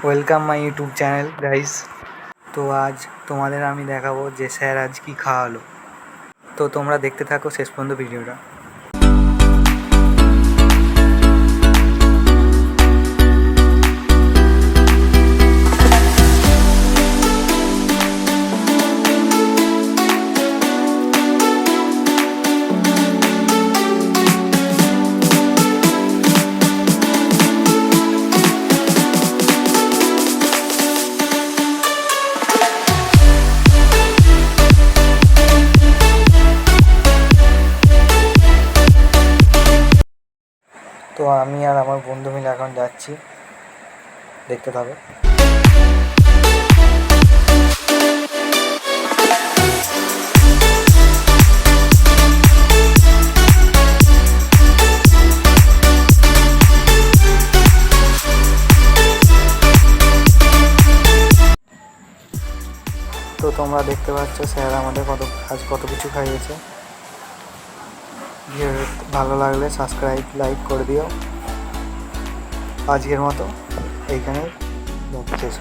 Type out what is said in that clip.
Welcome my YouTube channel guys. তো আজ তোমাদের আমি দেখাবো যে স্যার আজ কি খাওয়ালো। তো তোমরা দেখতে থাকো শেষ পর্যন্ত ভিডিওটা। তো আমি আর আমার বন্ধু মিলে এখন যাচ্ছি, দেখতে থাকো। তো তোমরা দেখতে পাচ্ছ স্যার আমাদের কত কিছু খাইয়েছে। ভিডিও ভালো লাগলে সাবস্ক্রাইব লাইক করে দিও। আজকের মতো এইখানেই শেষ।